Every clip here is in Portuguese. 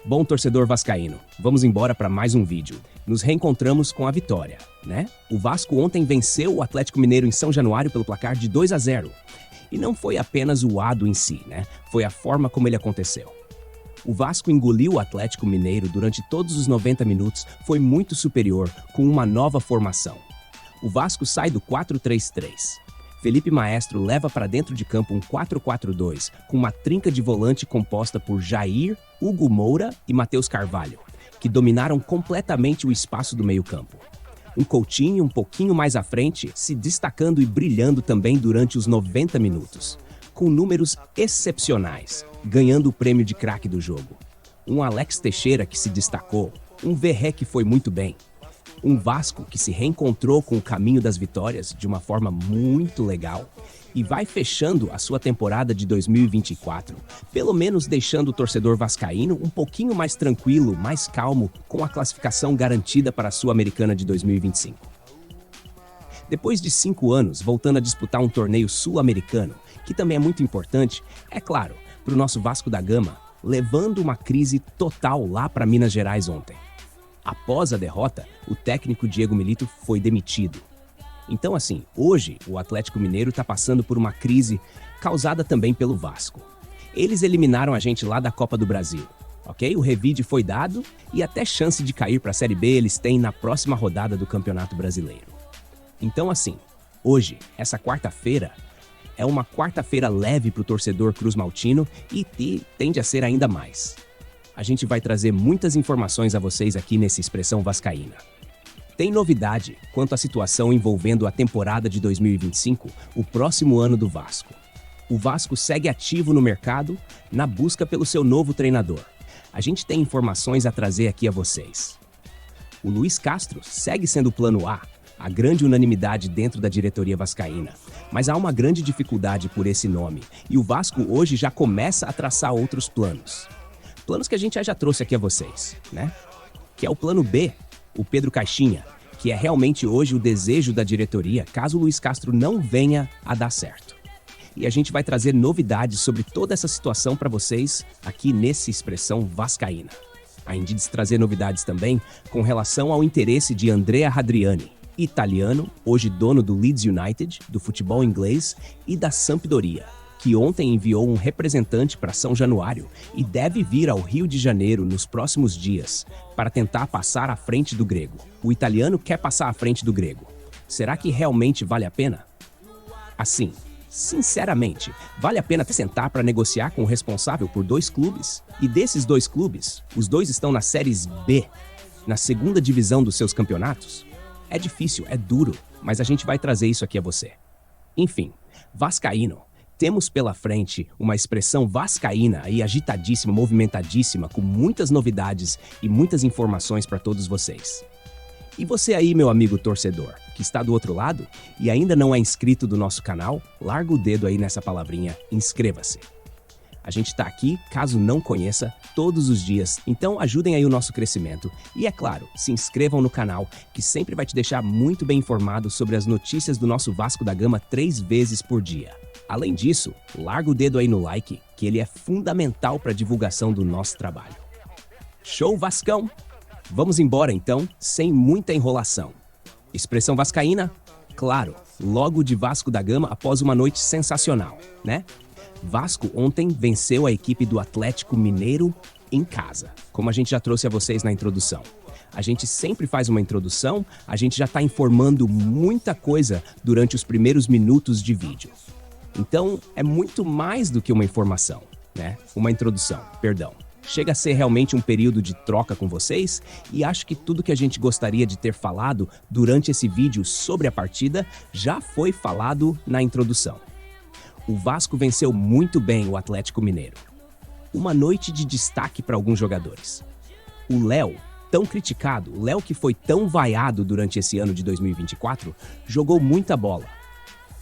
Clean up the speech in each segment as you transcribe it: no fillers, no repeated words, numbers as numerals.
Bom, torcedor vascaíno, vamos embora para mais um vídeo. Nos reencontramos com a vitória, né? O Vasco ontem venceu o Atlético Mineiro em São Januário pelo placar de 2-0. E não foi apenas o ato em si, né? Foi a forma como ele aconteceu. O Vasco engoliu o Atlético Mineiro durante todos os 90 minutos, foi muito superior, com uma nova formação. O Vasco sai do 4-3-3. Felipe Maestro leva para dentro de campo um 4-4-2, com uma trinca de volante composta por Jair, Hugo Moura e Matheus Carvalho, que dominaram completamente o espaço do meio-campo. Um Coutinho um pouquinho mais à frente, se destacando e brilhando também durante os 90 minutos, com números excepcionais, ganhando o prêmio de craque do jogo. Um Alex Teixeira que se destacou, um Verré que foi muito bem. Um Vasco que se reencontrou com o caminho das vitórias de uma forma muito legal e vai fechando a sua temporada de 2024, pelo menos deixando o torcedor vascaíno um pouquinho mais tranquilo, mais calmo, com a classificação garantida para a Sul-Americana de 2025. Depois de 5 anos voltando a disputar um torneio sul-americano, que também é muito importante, é claro, para o nosso Vasco da Gama, levando uma crise total lá para Minas Gerais ontem. Após a derrota, o técnico Diego Milito foi demitido. Então, assim, hoje o Atlético Mineiro está passando por uma crise causada também pelo Vasco. Eles eliminaram a gente lá da Copa do Brasil, ok? O revide foi dado e até chance de cair para a Série B eles têm na próxima rodada do Campeonato Brasileiro. Então, assim, hoje, essa quarta-feira, é uma quarta-feira leve para o torcedor cruzmaltino e tende a ser ainda mais. A gente vai trazer muitas informações a vocês aqui nesse Expressão Vascaína. Tem novidade quanto à situação envolvendo a temporada de 2025, o próximo ano do Vasco. O Vasco segue ativo no mercado, na busca pelo seu novo treinador. A gente tem informações a trazer aqui a vocês. O Luiz Castro segue sendo o plano a grande unanimidade dentro da diretoria vascaína. Mas há uma grande dificuldade por esse nome, e o Vasco hoje já começa a traçar outros planos. Planos que a gente já trouxe aqui a vocês, né? Que é o plano B, o Pedro Caixinha, que é realmente hoje o desejo da diretoria, caso o Luiz Castro não venha a dar certo. E a gente vai trazer novidades sobre toda essa situação para vocês aqui nesse Expressão Vascaína. Além de trazer novidades também com relação ao interesse de Andrea Radriani, italiano, hoje dono do Leeds United, do futebol inglês e da Sampdoria, que ontem enviou um representante para São Januário e deve vir ao Rio de Janeiro nos próximos dias para tentar passar à frente do grego. O italiano quer passar à frente do grego. Será que realmente vale a pena? Assim, sinceramente, vale a pena sentar para negociar com o responsável por 2 clubes? E desses 2 clubes, os 2 estão na Série B, na segunda divisão dos seus campeonatos? É difícil, é duro, mas a gente vai trazer isso aqui a você. Enfim, vascaíno. Temos pela frente uma expressão vascaína aí agitadíssima, movimentadíssima, com muitas novidades e muitas informações para todos vocês. E você aí, meu amigo torcedor, que está do outro lado e ainda não é inscrito do nosso canal, larga o dedo aí nessa palavrinha, inscreva-se. A gente está aqui, caso não conheça, todos os dias, então ajudem aí o nosso crescimento. E é claro, se inscrevam no canal, que sempre vai te deixar muito bem informado sobre as notícias do nosso Vasco da Gama 3 vezes por dia. Além disso, larga o dedo aí no like, que ele é fundamental para a divulgação do nosso trabalho. Show, Vascão? Vamos embora então, sem muita enrolação. Expressão vascaína? Claro, logo de Vasco da Gama após uma noite sensacional, né? Vasco ontem venceu a equipe do Atlético Mineiro em casa, como a gente já trouxe a vocês na introdução. A gente sempre faz uma introdução, a gente já está informando muita coisa durante os primeiros minutos de vídeo. Então, é muito mais do que uma informação, né? Uma introdução, perdão. Chega a ser realmente um período de troca com vocês e acho que tudo que a gente gostaria de ter falado durante esse vídeo sobre a partida já foi falado na introdução. O Vasco venceu muito bem o Atlético Mineiro. Uma noite de destaque para alguns jogadores. O Léo, tão criticado, o Léo que foi tão vaiado durante esse ano de 2024, jogou muita bola.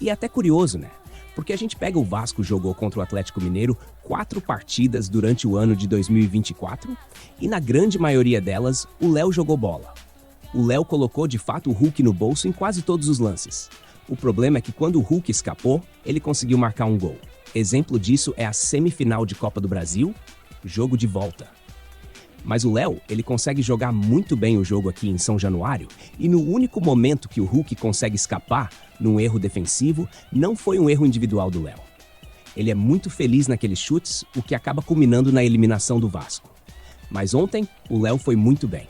E é até curioso, né? Porque a gente pega o Vasco, jogou contra o Atlético Mineiro 4 partidas durante o ano de 2024 e na grande maioria delas o Léo jogou bola. O Léo colocou de fato o Hulk no bolso em quase todos os lances. O problema é que quando o Hulk escapou, ele conseguiu marcar um gol. Exemplo disso é a semifinal de Copa do Brasil, jogo de volta. Mas o Léo, ele consegue jogar muito bem o jogo aqui em São Januário e no único momento que o Hulk consegue escapar num erro defensivo, não foi um erro individual do Léo. Ele é muito feliz naqueles chutes, o que acaba culminando na eliminação do Vasco. Mas ontem, o Léo foi muito bem.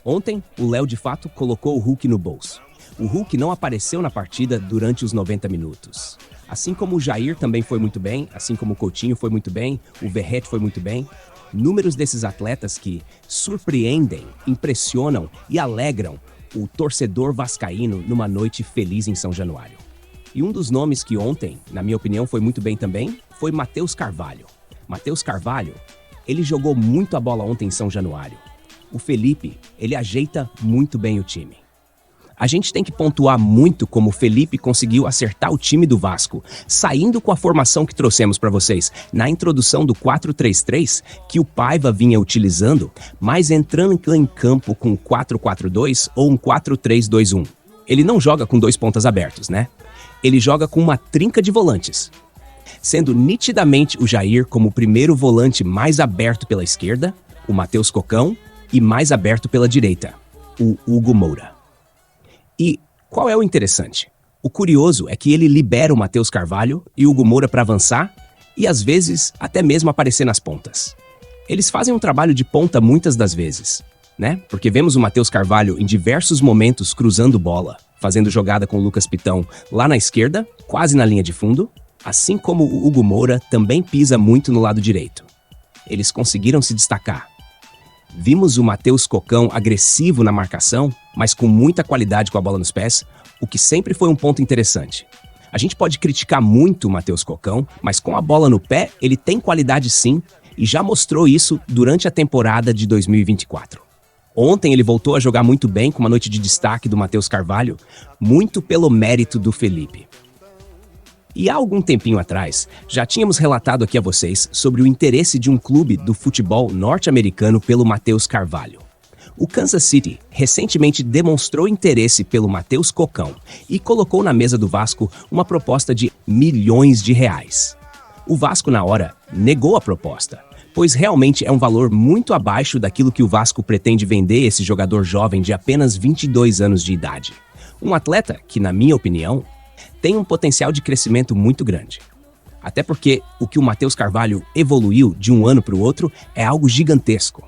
Ontem, o Léo de fato colocou o Hulk no bolso. O Hulk não apareceu na partida durante os 90 minutos. Assim como o Jair também foi muito bem, assim como o Coutinho foi muito bem, o Verratti foi muito bem. Números desses atletas que surpreendem, impressionam e alegram o torcedor vascaíno numa noite feliz em São Januário. E um dos nomes que ontem, na minha opinião, foi muito bem também, foi Matheus Carvalho. Matheus Carvalho, ele jogou muito a bola ontem em São Januário. O Felipe, ele ajeita muito bem o time. A gente tem que pontuar muito como o Felipe conseguiu acertar o time do Vasco, saindo com a formação que trouxemos para vocês na introdução do 4-3-3, que o Paiva vinha utilizando, mas entrando em campo com 4-4-2 ou um 4-3-2-1. Ele não joga com 2 pontas abertos, né? Ele joga com uma trinca de volantes, sendo nitidamente o Jair como o primeiro volante mais aberto pela esquerda, o Matheus Cocão, e mais aberto pela direita, o Hugo Moura. E qual é o interessante? O curioso é que ele libera o Matheus Carvalho e o Hugo Moura para avançar e às vezes até mesmo aparecer nas pontas. Eles fazem um trabalho de ponta muitas das vezes, né? Porque vemos o Matheus Carvalho em diversos momentos cruzando bola, fazendo jogada com o Lucas Pitão lá na esquerda, quase na linha de fundo, assim como o Hugo Moura também pisa muito no lado direito. Eles conseguiram se destacar. Vimos o Matheus Cocão agressivo na marcação, mas com muita qualidade com a bola nos pés, o que sempre foi um ponto interessante. A gente pode criticar muito o Matheus Cocão, mas com a bola no pé, ele tem qualidade sim, e já mostrou isso durante a temporada de 2024. Ontem ele voltou a jogar muito bem com uma noite de destaque do Matheus Carvalho, muito pelo mérito do Felipe. E há algum tempinho atrás, já tínhamos relatado aqui a vocês sobre o interesse de um clube do futebol norte-americano pelo Matheus Carvalho. O Kansas City recentemente demonstrou interesse pelo Matheus Cocão e colocou na mesa do Vasco uma proposta de milhões de reais. O Vasco, na hora, negou a proposta, pois realmente é um valor muito abaixo daquilo que o Vasco pretende vender esse jogador jovem de apenas 22 anos de idade. Um atleta que, na minha opinião, tem um potencial de crescimento muito grande. Até porque o que o Matheus Carvalho evoluiu de um ano para o outro é algo gigantesco.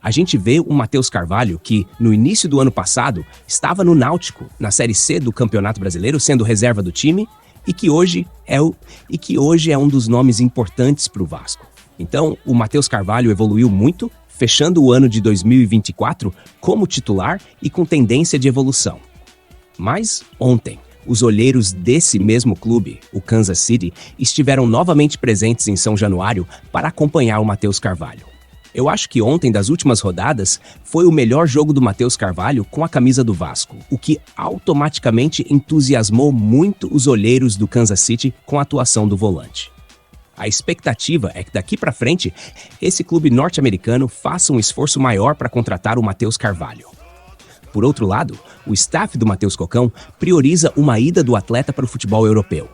A gente vê o Matheus Carvalho que, no início do ano passado, estava no Náutico, na Série C do Campeonato Brasileiro, sendo reserva do time, e que hoje é um dos nomes importantes para o Vasco. Então, o Matheus Carvalho evoluiu muito, fechando o ano de 2024 como titular e com tendência de evolução. Mas, ontem, os olheiros desse mesmo clube, o Kansas City, estiveram novamente presentes em São Januário para acompanhar o Matheus Carvalho. Eu acho que ontem, das últimas rodadas, foi o melhor jogo do Matheus Carvalho com a camisa do Vasco, o que automaticamente entusiasmou muito os olheiros do Kansas City com a atuação do volante. A expectativa é que daqui para frente, esse clube norte-americano faça um esforço maior para contratar o Matheus Carvalho. Por outro lado, o staff do Matheus Cocão prioriza uma ida do atleta para o futebol europeu.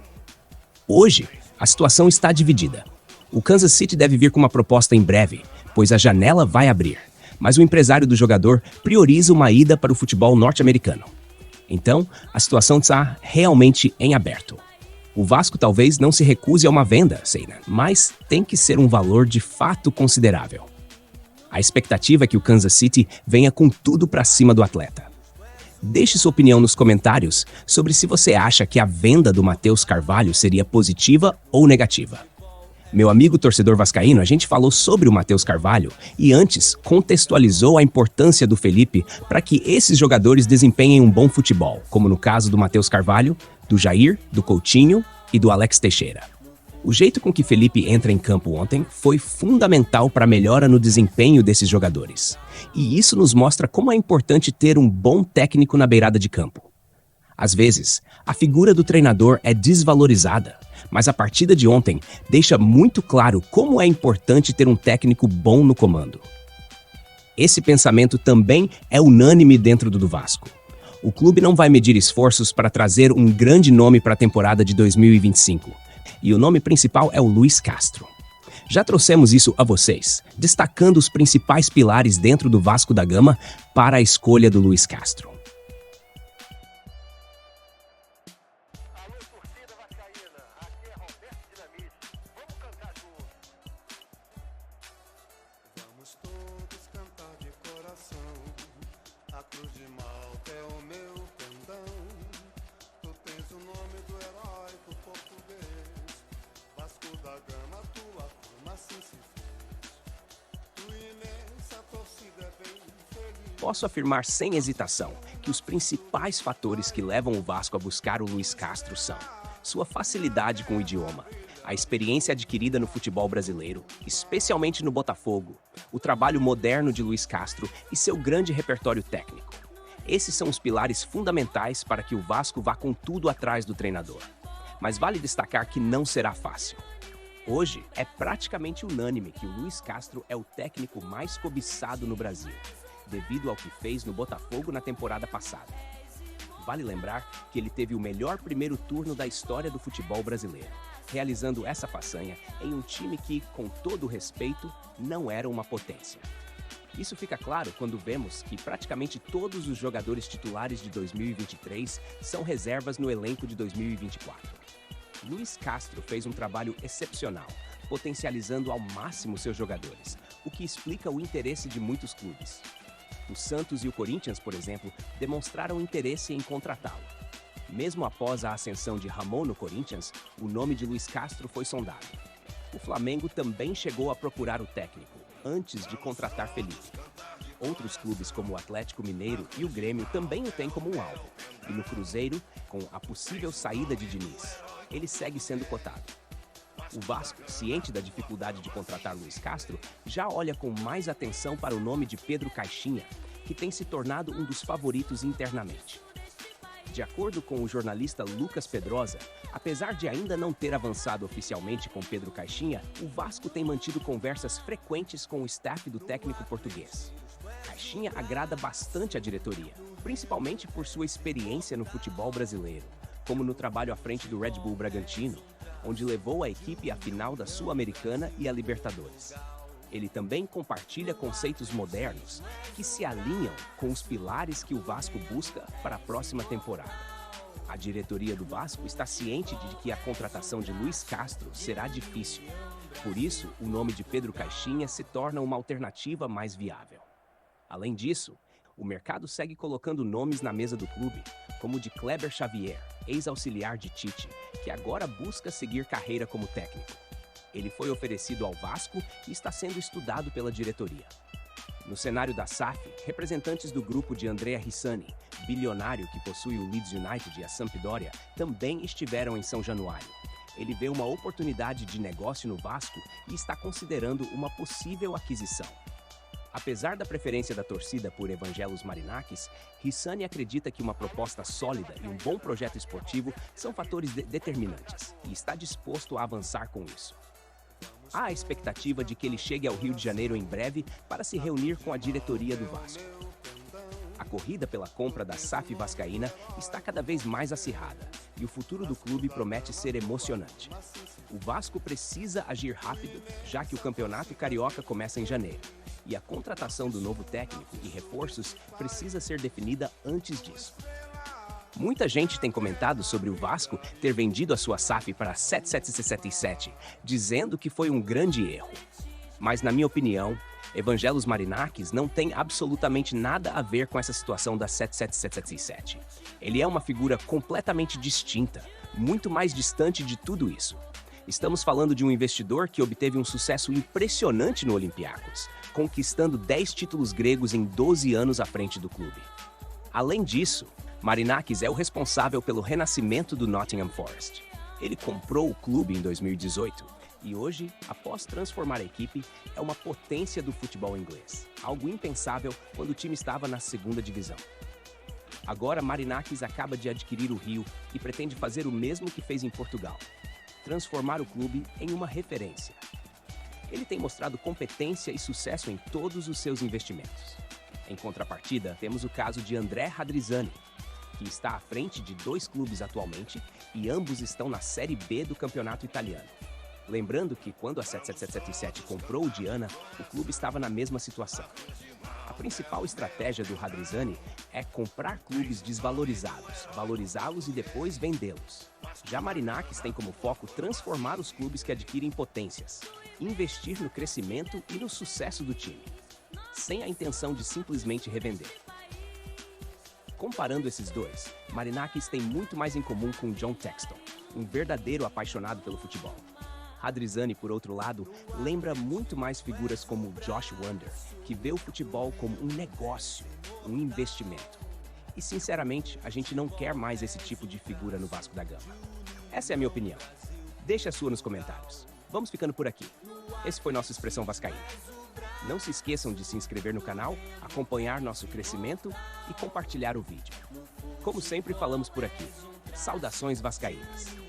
Hoje, a situação está dividida. O Kansas City deve vir com uma proposta em breve, pois a janela vai abrir, mas o empresário do jogador prioriza uma ida para o futebol norte-americano. Então, a situação está realmente em aberto. O Vasco talvez não se recuse a uma venda, mas tem que ser um valor de fato considerável. A expectativa é que o Kansas City venha com tudo para cima do atleta. Deixe sua opinião nos comentários sobre se você acha que a venda do Matheus Carvalho seria positiva ou negativa. Meu amigo torcedor vascaíno, a gente falou sobre o Matheus Carvalho e antes contextualizou a importância do Felipe para que esses jogadores desempenhem um bom futebol, como no caso do Matheus Carvalho, do Jair, do Coutinho e do Alex Teixeira. O jeito com que Felipe entra em campo ontem foi fundamental para a melhora no desempenho desses jogadores. E isso nos mostra como é importante ter um bom técnico na beirada de campo. Às vezes, a figura do treinador é desvalorizada, mas a partida de ontem deixa muito claro como é importante ter um técnico bom no comando. Esse pensamento também é unânime dentro do Vasco. O clube não vai medir esforços para trazer um grande nome para a temporada de 2025. E o nome principal é o Luiz Castro. Já trouxemos isso a vocês, destacando os principais pilares dentro do Vasco da Gama para a escolha do Luiz Castro. Alô, torcida vascaína, aqui é Roberto Dinamite. Vamos cantar junto. Vamos todos cantar de coração. A cruz de Malta é o meu pendão. Tu tens o nome do herói do português. Vasco da Gama, tua fama assim se fez. Tua imensa torcida é bem feliz. Posso afirmar sem hesitação que os principais fatores que levam o Vasco a buscar o Luiz Castro são sua facilidade com o idioma, a experiência adquirida no futebol brasileiro, especialmente no Botafogo, o trabalho moderno de Luiz Castro e seu grande repertório técnico. Esses são os pilares fundamentais para que o Vasco vá com tudo atrás do treinador. Mas vale destacar que não será fácil. Hoje, é praticamente unânime que o Luiz Castro é o técnico mais cobiçado no Brasil, devido ao que fez no Botafogo na temporada passada. Vale lembrar que ele teve o melhor primeiro turno da história do futebol brasileiro, realizando essa façanha em um time que, com todo o respeito, não era uma potência. Isso fica claro quando vemos que praticamente todos os jogadores titulares de 2023 são reservas no elenco de 2024. Luiz Castro fez um trabalho excepcional, potencializando ao máximo seus jogadores, o que explica o interesse de muitos clubes. O Santos e o Corinthians, por exemplo, demonstraram interesse em contratá-lo. Mesmo após a ascensão de Ramon no Corinthians, o nome de Luiz Castro foi sondado. O Flamengo também chegou a procurar o técnico, antes de contratar Felipe. Outros clubes como o Atlético Mineiro e o Grêmio também o têm como um alvo. E no Cruzeiro, com a possível saída de Diniz, ele segue sendo cotado. O Vasco, ciente da dificuldade de contratar Luiz Castro, já olha com mais atenção para o nome de Pedro Caixinha, que tem se tornado um dos favoritos internamente. De acordo com o jornalista Lucas Pedrosa, apesar de ainda não ter avançado oficialmente com Pedro Caixinha, o Vasco tem mantido conversas frequentes com o staff do técnico português. Caixinha agrada bastante a diretoria, principalmente por sua experiência no futebol brasileiro, como no trabalho à frente do Red Bull Bragantino, onde levou a equipe à final da Sul-Americana e a Libertadores. Ele também compartilha conceitos modernos que se alinham com os pilares que o Vasco busca para a próxima temporada. A diretoria do Vasco está ciente de que a contratação de Luiz Castro será difícil. Por isso, o nome de Pedro Caixinha se torna uma alternativa mais viável. Além disso, o mercado segue colocando nomes na mesa do clube, como o de Kleber Xavier, ex-auxiliar de Tite, que agora busca seguir carreira como técnico. Ele foi oferecido ao Vasco e está sendo estudado pela diretoria. No cenário da SAF, representantes do grupo de Andrea Rissani, bilionário que possui o Leeds United e a Sampdoria, também estiveram em São Januário. Ele vê uma oportunidade de negócio no Vasco e está considerando uma possível aquisição. Apesar da preferência da torcida por Evangelos Marinakis, Rissani acredita que uma proposta sólida e um bom projeto esportivo são fatores determinantes e está disposto a avançar com isso. Há a expectativa de que ele chegue ao Rio de Janeiro em breve para se reunir com a diretoria do Vasco. A corrida pela compra da SAF vascaína está cada vez mais acirrada e o futuro do clube promete ser emocionante. O Vasco precisa agir rápido, já que o Campeonato Carioca começa em janeiro, e a contratação do novo técnico e reforços precisa ser definida antes disso. Muita gente tem comentado sobre o Vasco ter vendido a sua SAF para a 7777, dizendo que foi um grande erro. Mas, na minha opinião, Evangelos Marinakis não tem absolutamente nada a ver com essa situação da 7777. Ele é uma figura completamente distinta, muito mais distante de tudo isso. Estamos falando de um investidor que obteve um sucesso impressionante no Olympiacos, conquistando 10 títulos gregos em 12 anos à frente do clube. Além disso, Marinakis é o responsável pelo renascimento do Nottingham Forest. Ele comprou o clube em 2018 e hoje, após transformar a equipe, é uma potência do futebol inglês, algo impensável quando o time estava na segunda divisão. Agora, Marinakis acaba de adquirir o Rio e pretende fazer o mesmo que fez em Portugal: transformar o clube em uma referência. Ele tem mostrado competência e sucesso em todos os seus investimentos. Em contrapartida, temos o caso de André Radrizzani, que está à frente de 2 clubes atualmente e ambos estão na Série B do campeonato italiano. Lembrando que quando a 7777 comprou o Diana, o clube estava na mesma situação. A principal estratégia do Radrizzani é comprar clubes desvalorizados, valorizá-los e depois vendê-los. Já Marinakis tem como foco transformar os clubes que adquirem potências, investir no crescimento e no sucesso do time, sem a intenção de simplesmente revender. Comparando esses dois, Marinakis tem muito mais em comum com John Textor, um verdadeiro apaixonado pelo futebol. Radrizzani, por outro lado, lembra muito mais figuras como Josh Wander, que vê o futebol como um negócio, um investimento. E, sinceramente, a gente não quer mais esse tipo de figura no Vasco da Gama. Essa é a minha opinião. Deixe a sua nos comentários. Vamos ficando por aqui. Esse foi nosso Expressão Vascaína. Não se esqueçam de se inscrever no canal, acompanhar nosso crescimento e compartilhar o vídeo. Como sempre falamos por aqui, saudações vascaínas!